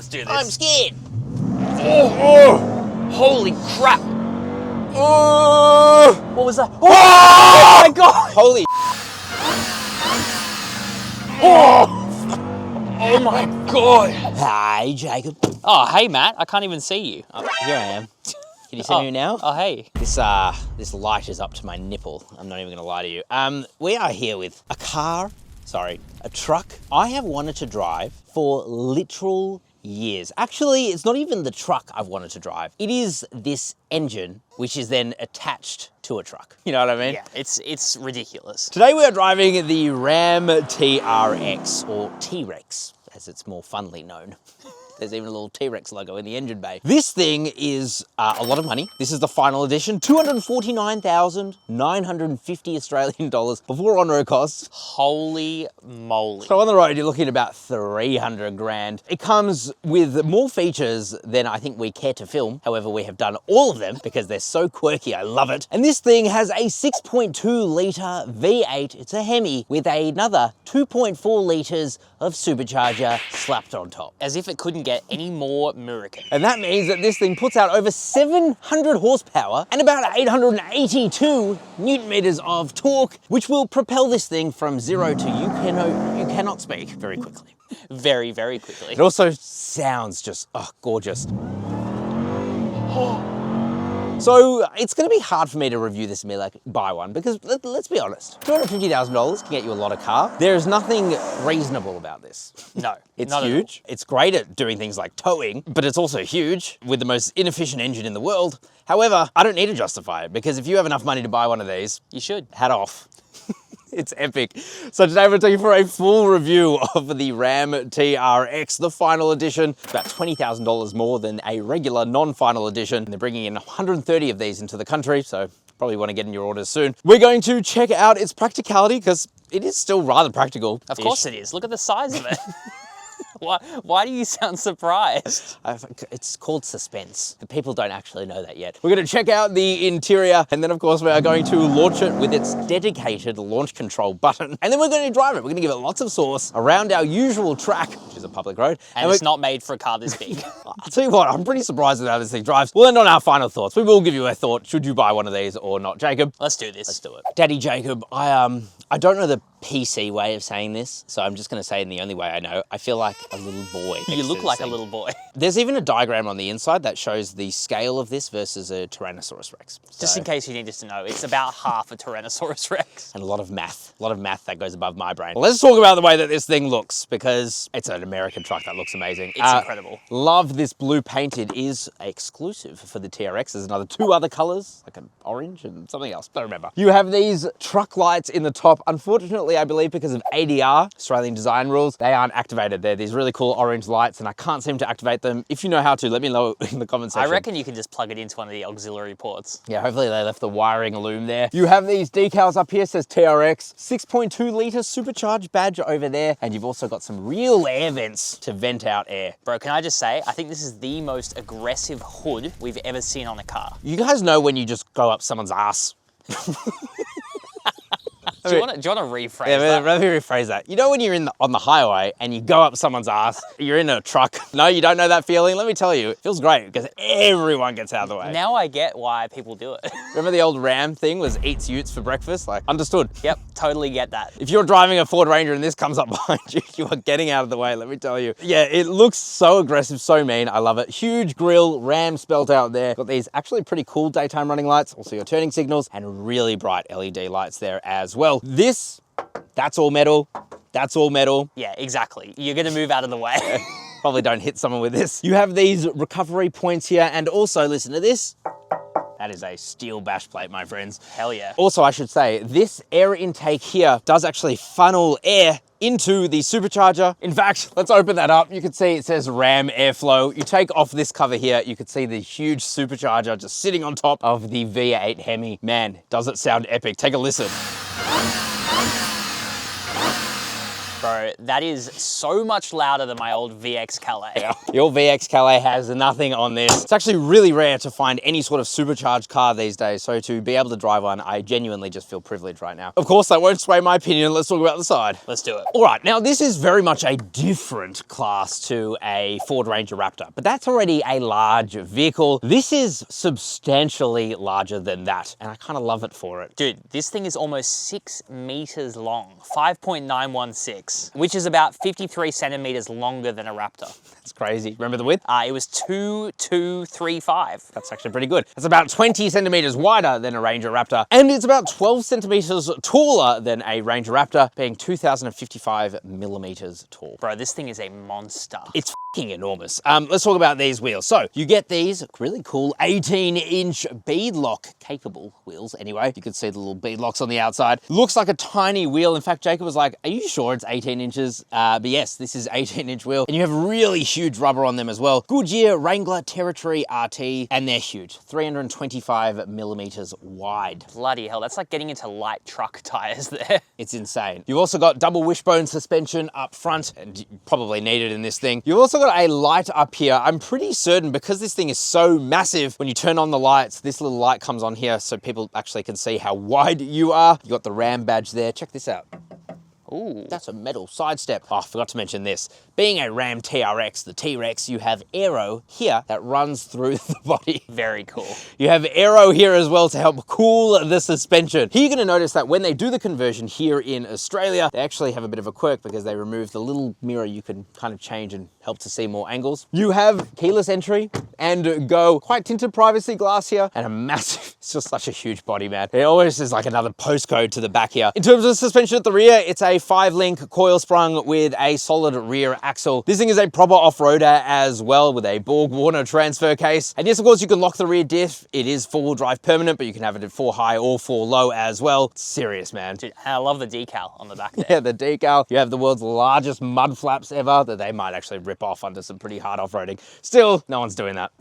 Let's do this. I'm scared. Oh, holy crap. Oh, What was that? Oh my God. holy. Oh my God. Hi, Jacob. Oh, hey, Matt. I can't even see you. Oh, here I am. Can you see me now? Oh, hey. This light is up to my nipple. I'm not even gonna lie to you. We are here with a truck I have wanted to drive for literal years. Actually, it's not even the truck I've wanted to drive. It is this engine, which is then attached to a truck. You know what I mean? Yeah, it's ridiculous. Today we are driving the RAM TRX, or T-Rex, as it's more funly known. There's even a little T-Rex logo in the engine bay. This thing is a lot of money. This is the final edition, 249,950 Australian dollars before on-road costs. Holy moly. So on the road, you're looking at about 300 grand. It comes with more features than I think we care to film. However, we have done all of them because they're so quirky. I love it. And this thing has a 6.2 litre V8. It's a Hemi with another 2.4 litres of supercharger slapped on top. As if it couldn't get any more American. And that means that this thing puts out over 700 horsepower and about 882 newton meters of torque, which will propel this thing from zero to you cannot speak very quickly. Very, very quickly. It also sounds just, gorgeous. So it's gonna be hard for me to review this and be like, buy one, because let's be honest, $250,000 can get you a lot of car. There is nothing reasonable about this. No, It's not at all. huge. It's great at doing things like towing, but it's also huge with the most inefficient engine in the world. However, I don't need to justify it, because if you have enough money to buy one of these, You should. hat off. It's epic. So today we're taking for a full review of the RAM TRX, the final edition. It's about $20,000 more than a regular non-final edition. And they're bringing in 130 of these into the country, so probably want to get in your orders soon. We're going to check out its practicality, because it is still rather practical. Of course it is. Look at the size of it. Why do you sound surprised? It's called suspense. The people don't actually know that yet. We're going to check out the interior, and then of course we are going to launch it with its dedicated launch control button. And then we're going to drive it. We're going to give it lots of sauce around our usual track, which is a public road. And it's not made for a car this big. I'll tell you what, I'm pretty surprised at how this thing drives. We'll end on our final thoughts. We will give you a thought. Should you buy one of these or not? Jacob? Let's do this. Let's do it. Daddy Jacob, I don't know the PC way of saying this, so I'm just going to say it in the only way I know. I feel like a little boy. You look like a little boy. There's even a diagram on the inside that shows the scale of this versus a Tyrannosaurus Rex. Just in case you needed to know, it's about half a Tyrannosaurus Rex. And a lot of math that goes above my brain. Well, let's talk about the way that this thing looks, because it's an American truck that looks amazing. It's incredible. Love this blue paint. It is exclusive for the TRX. There's another two other colors, like an orange and something else, don't remember. You have these truck lights in the top. Unfortunately, I believe because of ADR, Australian design rules, they aren't activated. They're these really cool orange lights, and I can't seem to activate them. If you know how to, let me know in the comment section. I reckon you can just plug it into one of the auxiliary ports. Yeah, hopefully they left the wiring loom there. You have these decals up here, says TRX, 6.2 litre supercharged badge over there, and you've also got some real air vents to vent out air. Bro, can I just say, I think this is the most aggressive hood we've ever seen on a car. You guys know when you just go up someone's ass? Do you want to rephrase Yeah, that? let me rephrase that. You know when you're on the highway and you go up someone's ass, you're in a truck. No, you don't know that feeling? Let me tell you, it feels great because everyone gets out of the way. Now I get why people do it. Remember the old Ram thing was eats utes for breakfast? Like, understood. Yep, totally get that. If you're driving a Ford Ranger and this comes up behind you, you are getting out of the way, let me tell you. Yeah, it looks so aggressive, so mean. I love it. Huge grille, Ram spelled out there. Got these actually pretty cool daytime running lights, also your turning signals, and really bright LED lights there as well. That's all metal. That's all metal. Yeah, exactly. You're gonna move out of the way. Probably don't hit someone with this. You have these recovery points here, and also listen to this. That is a steel bash plate, my friends. Hell yeah. Also, I should say, this air intake here does actually funnel air into the supercharger. In fact, let's open that up. You can see it says RAM airflow. You take off this cover here, you can see the huge supercharger just sitting on top of the V8 Hemi. Man, does it sound epic. Take a listen. Bro, that is so much louder than my old VX Calais. Yeah. Your VX Calais has nothing on this. It's actually really rare to find any sort of supercharged car these days, so to be able to drive one, I genuinely just feel privileged right now. Of course, that won't sway my opinion. Let's talk about the side. Let's do it. All right, now this is very much a different class to a Ford Ranger Raptor, but that's already a large vehicle. This is substantially larger than that, and I kind of love it for it. Dude, this thing is almost 6 meters long, 5.916, which is about 53 centimeters longer than a Raptor. That's crazy. Remember the width? It was 2.235. That's actually pretty good. It's about 20 centimeters wider than a Ranger Raptor, and it's about 12 centimeters taller than a Ranger Raptor, being 2,055 millimeters tall. Bro, this thing is a monster. It's f***ing enormous. Let's talk about these wheels. So you get these really cool 18-inch beadlock capable wheels. Anyway, you can see the little beadlocks on the outside. Looks like a tiny wheel. In fact, Jacob was like, are you sure it's 18 inches? But yes, this is 18-inch wheel, and you have really huge rubber on them as well. Goodyear Wrangler Territory RT, and they're huge, 325 millimeters wide. Bloody hell, that's like getting into light truck tires there. It's insane. You've also got double wishbone suspension up front, and you probably need it in this thing. You've also got a light up here. I'm pretty certain because this thing is so massive, when you turn on the lights, this little light comes on here so people actually can see how wide you are. You got the Ram badge there. Check this out. Ooh. That's a metal side step. Oh, I forgot to mention this. Being a Ram TRX, the T-Rex, you have aero here that runs through the body. Very cool. You have aero here as well to help cool the suspension. Here you're gonna notice that when they do the conversion here in Australia, they actually have a bit of a quirk because they remove the little mirror you can kind of change and help to see more angles. You have keyless entry and go, quite tinted privacy glass here, and a massive, it's just such a huge body, man. It always is like another postcode to the back here. In terms of suspension at the rear, it's a 5-link coil sprung with a solid rear axle. This thing is a proper off-roader as well, with a Borg Warner transfer case. And yes, of course, you can lock the rear diff. It is 4-wheel drive permanent, but you can have it at 4 high or 4 low as well. It's serious, man. Dude, I love the decal on the back there. Yeah, the decal. You have the world's largest mud flaps ever that they might actually rip off under some pretty hard off-roading. Still, no one's doing that.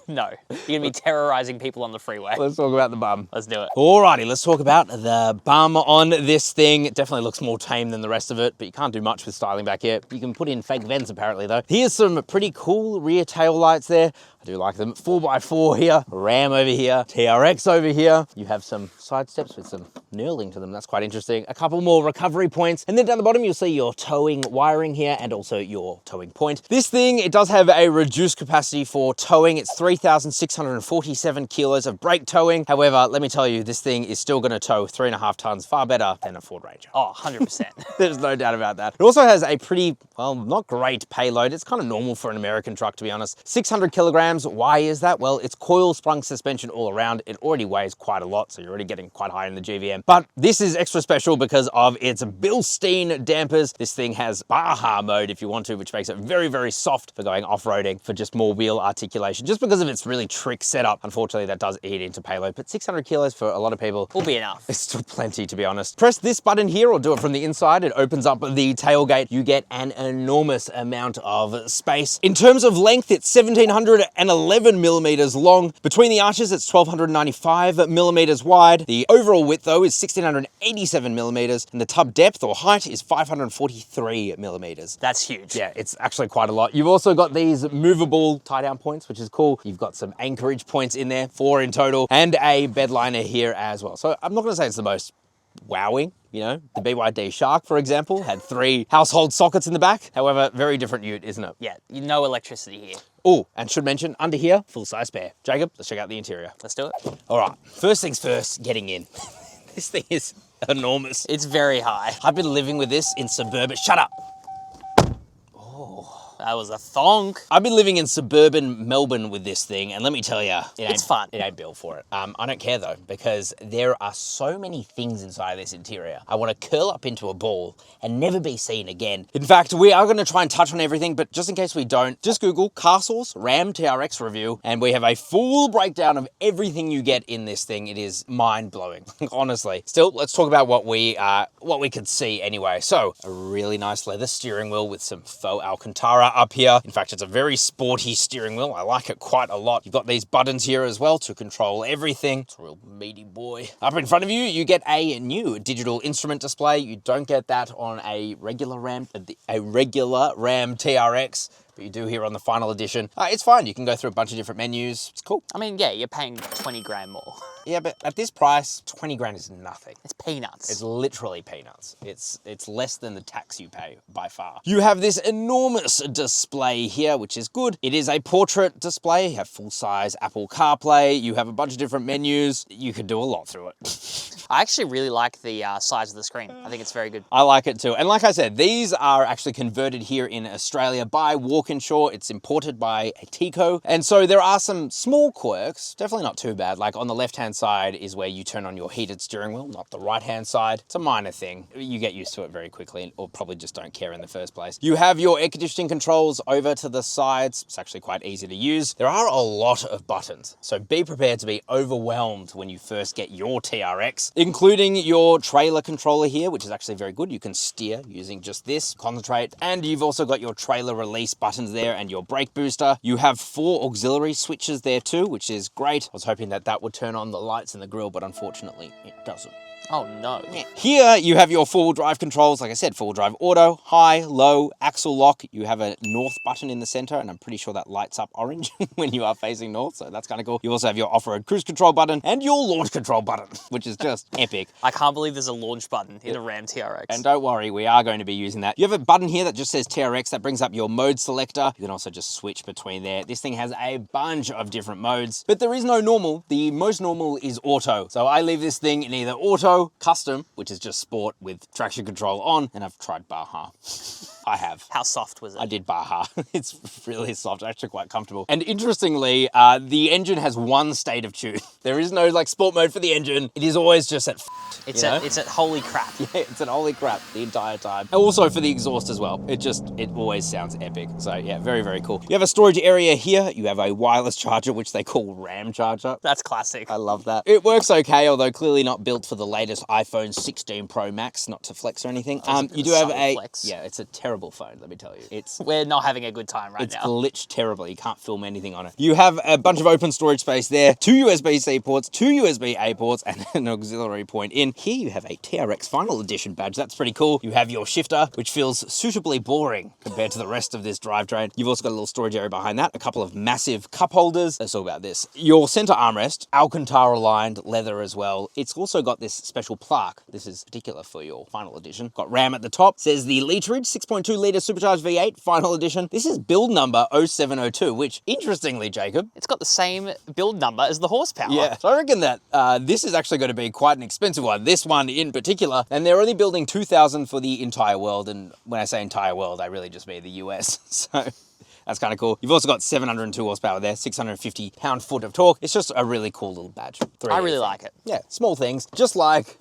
No, you're gonna be terrorizing people on the freeway. Let's talk about the bum. Let's do it. Alrighty, let's talk about the bum on this thing. It definitely looks more tame than the rest of it, but you can't do much with styling back here. You can put in fake vents apparently though. Here's some pretty cool rear tail lights there. I do like them. 4x4 here, Ram over here, TRX over here. You have some side steps with some knurling to them. That's quite interesting. A couple more recovery points. And then down the bottom, you'll see your towing wiring here and also your towing point. This thing, it does have a reduced capacity for towing. It's 3,647 kilos of brake towing. However, let me tell you, this thing is still gonna tow 3.5 tons, far better than a Ford Ranger. Oh, 100%. There's no doubt about that. It also has a pretty, well, not great payload. It's kind of normal for an American truck, to be honest. 600 kilograms. Why is that? Well, it's coil sprung suspension all around. It already weighs quite a lot, so you're already getting quite high in the GVM. But this is extra special because of its Bilstein dampers. This thing has Baja mode if you want to, which makes it very, very soft for going off-roading for just more wheel articulation, just because of its really trick setup. Unfortunately, that does eat into payload, but 600 kilos for a lot of people will be enough. It's still plenty, to be honest. Press this button here or do it from the inside. It opens up the tailgate. You get an enormous amount of space. In terms of length, it's 1,711 millimeters long. Between the arches, it's 1,295 millimeters wide. The overall width, though, is 1,687 millimeters, and the tub depth or height is 543 millimeters. That's huge. Yeah, it's actually quite a lot. You've also got these movable tie-down points, which is cool. You've got some anchorage points in there, 4 in total, and a bed liner here as well. So I'm not gonna say it's the most wowing. You know, the BYD Shark, for example, had 3 household sockets in the back. However, very different ute, isn't it? Yeah, no electricity here. Oh, and should mention, under here, full-size spare. Jacob, let's check out the interior. Let's do it. All right, first things first, getting in. This thing is enormous. It's very high. I've been living with this in suburban, shut up. That was a thonk. I've been living in suburban Melbourne with this thing, and let me tell you, it's fun. It ain't built for it. I don't care though, because there are so many things inside this interior. I want to curl up into a ball and never be seen again. In fact, we are going to try and touch on everything, but just in case we don't, just Google CarSauce RAM TRX review, and we have a full breakdown of everything you get in this thing. It is mind-blowing, honestly. Still, let's talk about what we could see anyway. So, a really nice leather steering wheel with some faux Alcantara up here. In fact, it's a very sporty steering wheel. I like it quite a lot. You've got these buttons here as well to control everything. It's a real meaty boy. Up in front of you, you get a new digital instrument display. You don't get that on a regular RAM TRX. But you do here on the Final Edition. It's fine. You can go through a bunch of different menus. It's cool. I mean, yeah, you're paying 20 grand more. Yeah, but at this price, 20 grand is nothing. It's peanuts. It's literally peanuts. It's less than the tax you pay by far. You have this enormous display here, which is good. It is a portrait display. You have full-size Apple CarPlay. You have a bunch of different menus. You could do a lot through it. I actually really like the size of the screen. I think it's very good. I like it too. And like I said, these are actually converted here in Australia by Walkinshaw. It's imported by Tico. And so there are some small quirks, definitely not too bad. Like on the left-hand side is where you turn on your heated steering wheel, not the right-hand side. It's a minor thing. You get used to it very quickly, or probably just don't care in the first place. You have your air conditioning controls over to the sides. It's actually quite easy to use. There are a lot of buttons, so be prepared to be overwhelmed when you first get your TRX, including your trailer controller here, which is actually very good. You can steer using just this, concentrate, and you've also got your trailer release buttons there and your brake booster. You have 4 auxiliary switches there too, which is great. I was hoping that that would turn on the lights in the grille, but unfortunately it doesn't. Oh no. Here you have your 4-wheel drive controls. Like I said, 4-wheel drive auto, high, low, axle lock. You have a north button in the center, and I'm pretty sure that lights up orange when you are facing north, so that's kind of cool. You also have your off-road cruise control button and your launch control button, which is just epic. I can't believe there's a launch button in a Ram TRX. And don't worry, we are going to be using that. You have a button here that just says TRX. That brings up your mode selector. You can also just switch between there. This thing has a bunch of different modes, but there is no normal. The most normal is auto. So I leave this thing in either auto, custom, which is just sport with traction control on, and I've tried Baja. I have. How soft was it? I did Baja. It's really soft, actually quite comfortable. And interestingly, the engine has one state of tune. There is no like sport mode for the engine. It is always just at it's at holy crap. Yeah, it's at holy crap the entire time. And also for the exhaust as well. It always sounds epic. So yeah, very, very cool. You have a storage area here. You have a wireless charger, which they call RAM charger. That's classic. I love that. It works okay, although clearly not built for the latest iPhone 16 Pro Max, not to flex or anything. You do have yeah, it's a terrible phone, let me tell you. We're not having a good time right now. It's glitched terribly. You can't film anything on it. You have a bunch of open storage space there, 2 USB-C ports, 2 USB-A ports, and an auxiliary point in. Here you have a TRX Final Edition badge. That's pretty cool. You have your shifter, which feels suitably boring compared to the rest of this drivetrain. You've also got a little storage area behind that, a couple of massive cup holders. Let's talk about this. Your center armrest, Alcantara lined leather as well. It's also got this special plaque. This is particular for your Final Edition. Got RAM at the top. Says the literage, 6.2 litre supercharged V8 Final Edition. This is build number 0702, which interestingly, Jacob, it's got the same build number as the horsepower. Yeah, so I reckon that this is actually going to be quite an expensive one. This one in particular, and they're only building 2,000 for the entire world. And when I say entire world, I really just mean the US. So that's kind of cool. You've also got 702 horsepower there, 650 pound-foot of torque. It's just a really cool little badge. I really like it. Yeah, small things, just like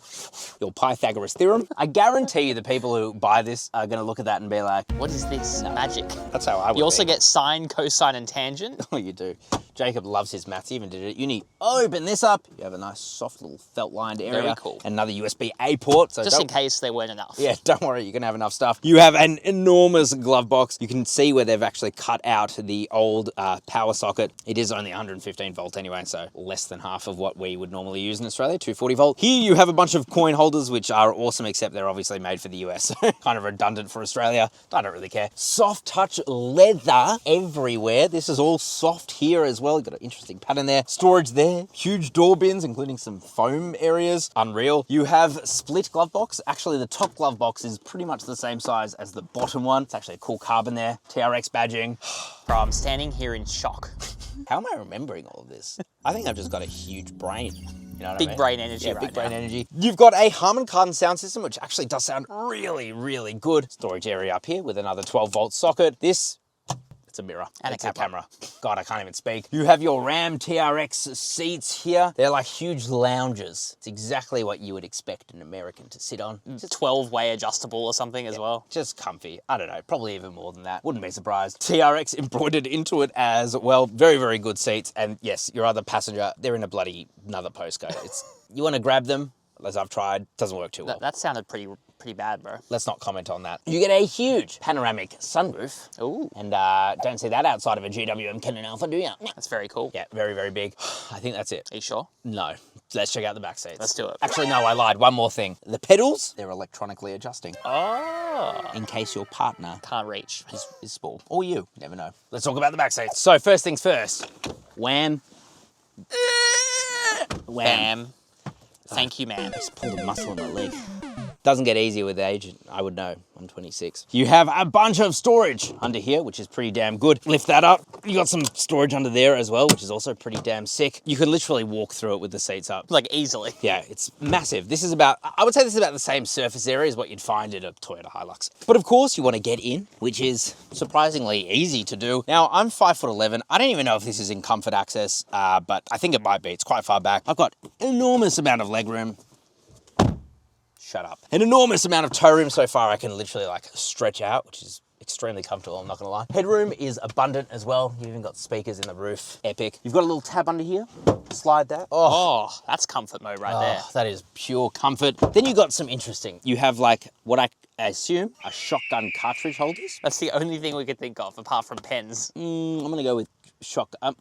your Pythagoras theorem. I guarantee you the people who buy this are going to look at that and be like, what is this magic? That's how I would You also get sine, cosine, and tangent. Oh, you do. Jacob loves his maths. He even did it at uni. Open this up. You have a nice, soft little felt-lined area. Very cool. Another USB-A port. So just in case there weren't enough. Yeah, don't worry. You're going to have enough stuff. You have an enormous glove box. You can see where they've actually cut out the old power socket. It is only 115 volt anyway, so less than half of what we would normally use in Australia, 240 volt. Here you have a bunch of coin holders, which are awesome, except they're obviously made for the US. So kind of redundant for Australia. I don't really care. Soft touch leather everywhere. This is all soft here as well. You've got an interesting pattern there. Storage there. Huge door bins, including some foam areas. Unreal. You have split glove box. Actually, the top glove box is pretty much the same size as the bottom one. It's actually a cool carbon there. TRX badging. Bro, I'm standing here in shock. How am I remembering all of this? I think I've just got a huge brain. You know what big I mean? brain energy yeah, right big now. brain energy. You've got a Harman Kardon sound system, which actually does sound really, really good. Storage area up here with another 12 volt socket. This, it's a mirror. And it's a camera. God, I can't even speak. You have your Ram TRX seats here. They're like huge lounges. It's exactly what you would expect an American to sit on. 12-way adjustable or something as well. Just comfy. I don't know, probably even more than that. Wouldn't be surprised. TRX embroidered into it as well. Very, very good seats. And yes, your other passenger, they're in a bloody another postcode. You want to grab them, as I've tried, doesn't work too well. That sounded pretty pretty bad, bro. Let's not comment on that. You get a huge panoramic sunroof. Ooh. And don't see that outside of a GWM Canon Alpha, do you? That's very cool. Yeah, very, very big. I think that's it. Are you sure? No. Let's check out the back seats. Let's do it. Actually, no, I lied. One more thing. The pedals, they're electronically adjusting. Oh. In case your partner Can't reach. is small. Or you never know. Let's talk about the back seats. So first things first. Wham. Wham. Thank you, man. Just pulled a muscle in my leg. Doesn't get easier with age, I would know. I'm 26. You have a bunch of storage under here, which is pretty damn good. Lift that up. You got some storage under there as well, which is also pretty damn sick. You can literally walk through it with the seats up. Like, easily. Yeah, it's massive. This is about, I would say this is about the same surface area as what you'd find in a Toyota Hilux. But of course you want to get in, which is surprisingly easy to do. Now I'm 5'11". I don't even know if this is in comfort access, but I think it might be. It's quite far back. I've got enormous amount of legroom. Shut up. An enormous amount of toe room so far. I can literally like stretch out, which is extremely comfortable, I'm not gonna lie. Headroom is abundant as well. You've even got speakers in the roof. Epic. You've got a little tab under here. Slide that. Oh, that's comfort mode right there. That is pure comfort. Then you got some interesting. You have like what I assume are shotgun cartridge holders. That's the only thing we could think of apart from pens. I'm gonna go with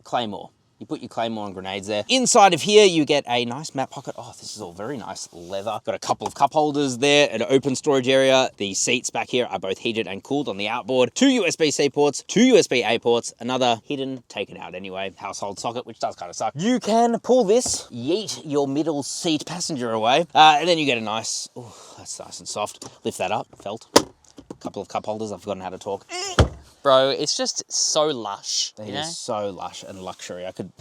Claymore. You put your Claymore and grenades there. Inside of here, you get a nice map pocket. Oh, this is all very nice leather. Got a couple of cup holders there, an open storage area. The seats back here are both heated and cooled on the outboard. 2 USB-C ports, 2 USB-A ports, another hidden, taken out anyway, household socket, which does kind of suck. You can pull this, yeet your middle seat passenger away, and then you get a nice, oh, that's nice and soft. Lift that up, felt. A couple of cup holders, I've forgotten how to talk. Bro, it's just so lush, It you know? is so lush and luxury. I kind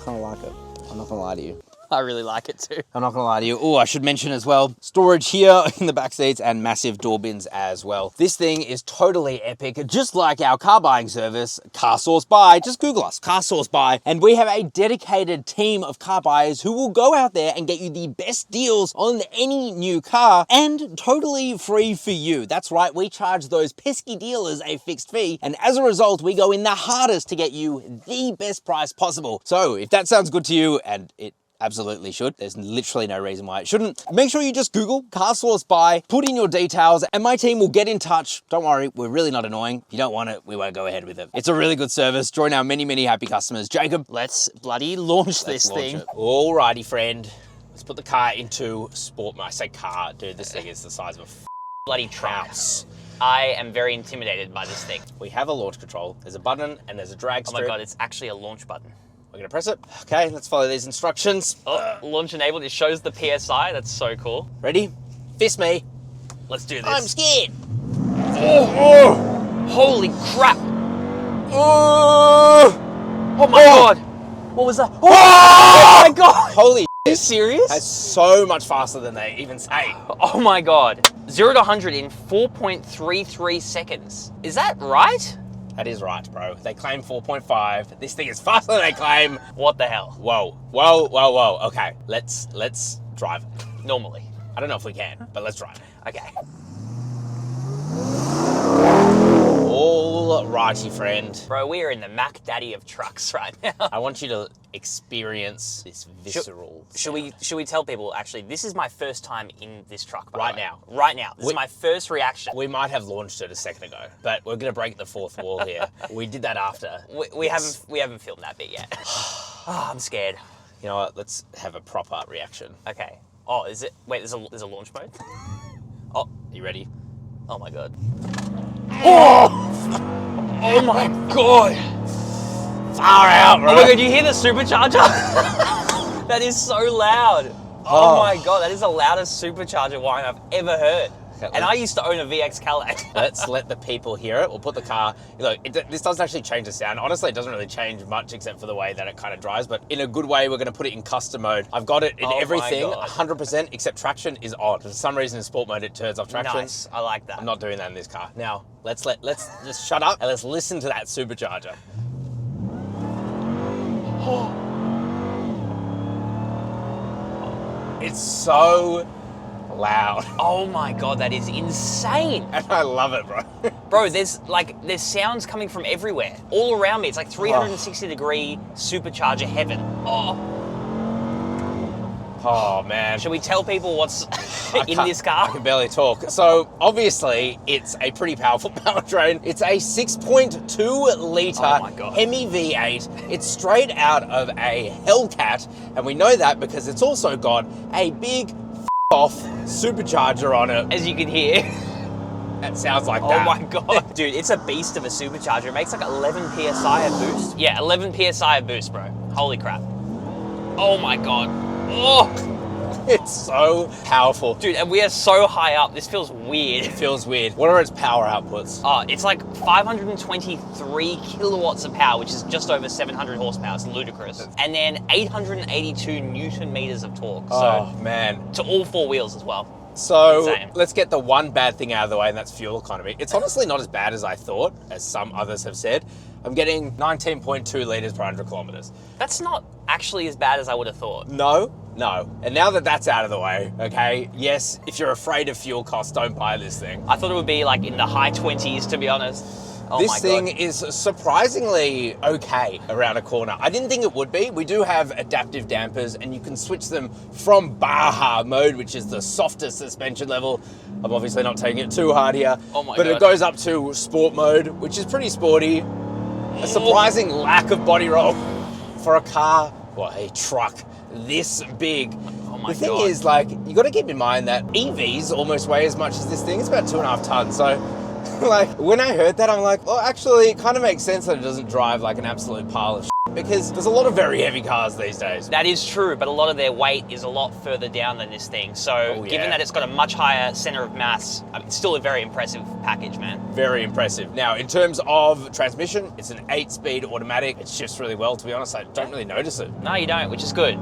of like it. I'm not gonna lie to you. I really like it too. I'm not gonna lie to you. Oh, I should mention as well, storage here in the back seats and massive door bins as well. This thing is totally epic, just like our car buying service, CarSauce Buy. Just Google us, CarSauce Buy, and we have a dedicated team of car buyers who will go out there and get you the best deals on any new car and totally free for you. That's right, we charge those pesky dealers a fixed fee, and as a result, we go in the hardest to get you the best price possible. So if that sounds good to you, and it absolutely should. There's literally no reason why it shouldn't. Make sure you just Google CarSauce Buy, put in your details, and my team will get in touch. Don't worry, we're really not annoying. If you don't want it, we won't go ahead with it. It's a really good service. Join our many, many happy customers. Jacob, Let's bloody launch this thing. Alrighty, friend. Let's put the car into sport mode. I say car, dude, this thing is the size of a Bloody truck. house. I am very intimidated by this thing. We have a launch control. There's a button and there's a drag Oh strip. my God, it's actually a launch button. We're gonna press it. Okay, let's follow these instructions. Oh, launch enabled, it shows the PSI, that's so cool. Ready? Fist me. Let's do this. I'm scared. Holy crap! Oh, Oh my God! What was that? Oh my God! holy Are you serious? That's so much faster than they even say. Oh my God. 0 to 100 in 4.33 seconds. Is that right? That is right, bro. They claim 4.5. This thing is faster than they claim. What the hell? Whoa, whoa, whoa, whoa. Okay, let's drive it. Normally. I don't know if we can, but let's drive it. Okay. All righty, friend. Bro, we are in the Mac Daddy of trucks right now. I want you to experience this visceral Should we tell people, actually, this is my first time in this truck, by Right the way. now. Right now. This is my first reaction. We might have launched it a second ago, but we're gonna break the fourth wall here. We did that after. We haven't filmed that bit yet. Oh, I'm scared. You know what? Let's have a proper reaction. Okay. Oh, is it? Wait, there's a launch mode? Oh, You ready? oh my God. Oh my God. Far out, bro. Oh my God, you hear the supercharger? That is so loud. Oh my God, that is the loudest supercharger whine I've ever heard. Okay, And I used to own a VX Cadillac. Let's let the people hear it. We'll put the car, look, this doesn't actually change the sound. Honestly, it doesn't really change much except for the way that it kind of drives, but in a good way, we're gonna put it in custom mode. I've got it in Oh my everything, God. 100%, except traction is on. For some reason in sport mode, it turns off traction. Nice, I like that. I'm not doing that in this car. Now, let's just shut up and let's listen to that supercharger. It's so loud. Oh my God, that is insane. And I love it, bro. Bro, there's sounds coming from everywhere. All around me. It's like 360 degree supercharger heaven. Oh, Oh man. Should we tell people what's in this I car? can barely talk. So obviously it's a pretty powerful powertrain. It's a 6.2 litre Oh my God. Hemi V8. It's straight out of a Hellcat, and we know that because it's also got a big off supercharger on it. As you can hear. That sounds like Oh that. my God. Dude, it's a beast of a supercharger. It makes like 11 PSI of boost. Yeah, 11 PSI of boost, bro. Holy crap. Oh my God. Oh, It's so powerful. dude, and we are so high up. This feels weird. It feels weird. What are its power outputs? It's like 523 kilowatts of power, which is just over 700 horsepower. It's ludicrous. And then 882 Newton meters of torque. Oh So man. to all four wheels as well. So Insane. let's get the one bad thing out of the way, and that's fuel economy. It's honestly not as bad as I thought, as some others have said. I'm getting 19.2 litres per 100 kilometres. That's not actually as bad as I would have thought. No. And now that that's out of the way, okay, yes, if you're afraid of fuel costs, don't buy this thing. I thought it would be like in the high 20s, to be honest. Oh This my thing God. is surprisingly okay around a corner. I didn't think it would be. We do have adaptive dampers, and you can switch them from Baja mode, which is the softest suspension level. I'm obviously not taking it too hard here. Oh my but God. it goes up to sport mode, which is pretty sporty. A surprising lack of body roll for a car, or a truck, this big. Oh my The thing God. is, like, you got to keep in mind that EVs almost weigh as much as this thing. It's about 2.5 tons. So, like, when I heard that, I'm like, well, actually, it kind of makes sense that it doesn't drive like an absolute pile of shit, because there's a lot of very heavy cars these days. That is true, but a lot of their weight is a lot further down than this thing. So yeah. given that it's got a much higher center of mass, it's still a very impressive package, man. Very impressive. Now, in terms of transmission, it's an 8-speed automatic. It shifts really well, to be honest. I don't really notice it. No, you don't, which is good.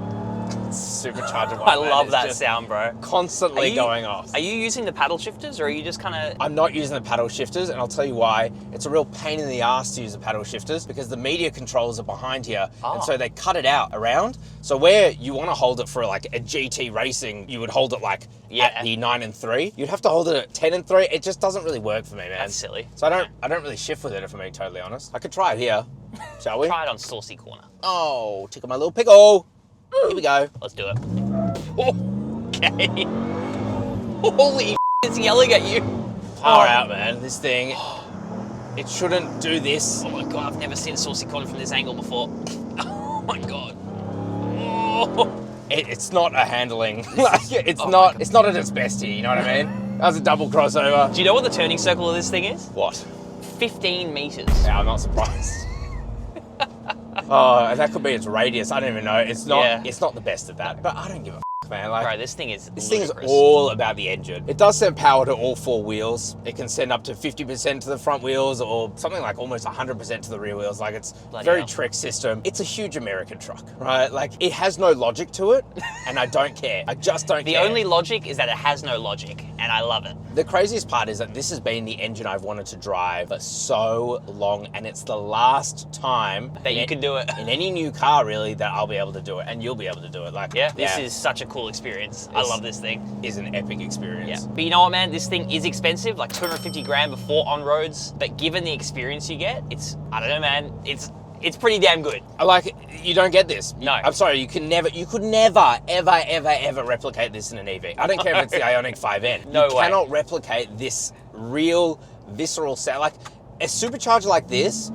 Supercharger one, I man, love is that just sound, bro. constantly going off. Are you using the paddle shifters, or are you just kind of... I'm not using the paddle shifters, and I'll tell you why. It's a real pain in the ass to use the paddle shifters, because the media controls are behind here, and so they cut it out around. So where you want to hold it for like a GT racing, you would hold it like at the 9 and 3. You'd have to hold it at 10 and 3. It just doesn't really work for me, man. That's silly. So I don't really shift with it, if I'm being totally honest. I could try it here, shall we? Try it on Saucy Corner. Oh, tickle my little pickle. Here we go. Let's do it. Okay. Holy it's yelling at you. Power out, man. This thing, it shouldn't do this. Oh my God, I've never seen a Saucy Corner from this angle before. Oh my God. Oh. It's not a handling. Like, it's not at its best here, you know what I mean? That was a double crossover. Do you know what the turning circle of this thing is? What? 15 meters. Yeah, I'm not surprised. Oh, and that could be its radius. I don't even know. It's not the best at that. But I don't give a f, man. Like, Bro, this thing is this thing is ludicrous. all about the engine. It does send power to all 4 wheels. It can send up to 50% to the front wheels, or something like almost 100% to the rear wheels. Like, it's Bloody very hell. trick system. It's a huge American truck, right? Like, it has no logic to it, and I don't care. I just don't The care. only logic is that it has no logic, and I love it. The craziest part is that this has been the engine I've wanted to drive for so long, and it's the last time That you can do it. in any new car, really, that I'll be able to do it, and you'll be able to do it. Like, Yeah, this is such a cool experience. I love this thing. Is an epic experience. Yeah, but you know what, man? This thing is expensive, like 250 grand before on roads. But given the experience you get, I don't know, man. It's pretty damn good. Like, you don't get this. No. I'm sorry, you could never, ever replicate this in an EV. I don't care if it's the Ioniq 5N. No you way. cannot replicate this real, visceral sound. Like, a supercharger like this,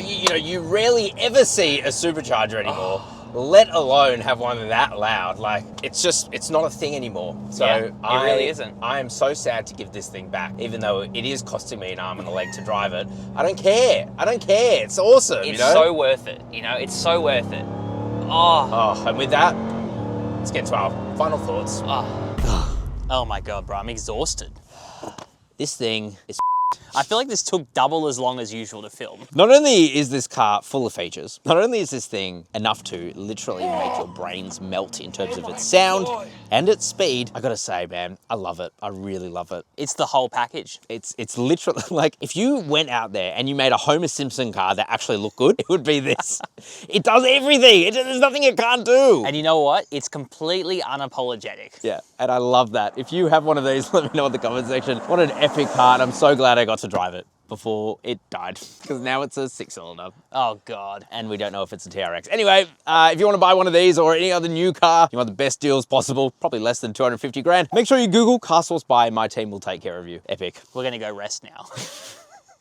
you rarely ever see a supercharger anymore, let alone have one that loud. Like, it's not a thing anymore. So Yeah, it really isn't. I am so sad to give this thing back, even though it is costing me an arm and a leg to drive it. I don't care. It's awesome, It's you know? so worth it. It's so worth it. Oh, And with that, let's get to our final thoughts. oh my God, bro, I'm exhausted. This thing is... I feel like this took double as long as usual to film. Not only is this car full of features, not only is this thing enough to literally make your brains melt in terms of its sound and its speed, I gotta say, man, I love it. I really love it. It's the whole package. It's literally like, if you went out there and you made a Homer Simpson car that actually looked good, it would be this. It does everything. There's nothing it can't do. And you know what? It's completely unapologetic. Yeah, and I love that. If you have one of these, let me know in the comment section. What an epic car, and I'm so glad I got to drive it. before it died, because now it's a 6-cylinder. Oh God. And we don't know if it's a TRX. Anyway, if you want to buy one of these or any other new car, you want the best deals possible, probably less than 250 grand, make sure you Google CarSauce buy, my team will take care of you. Epic. We're gonna go rest now.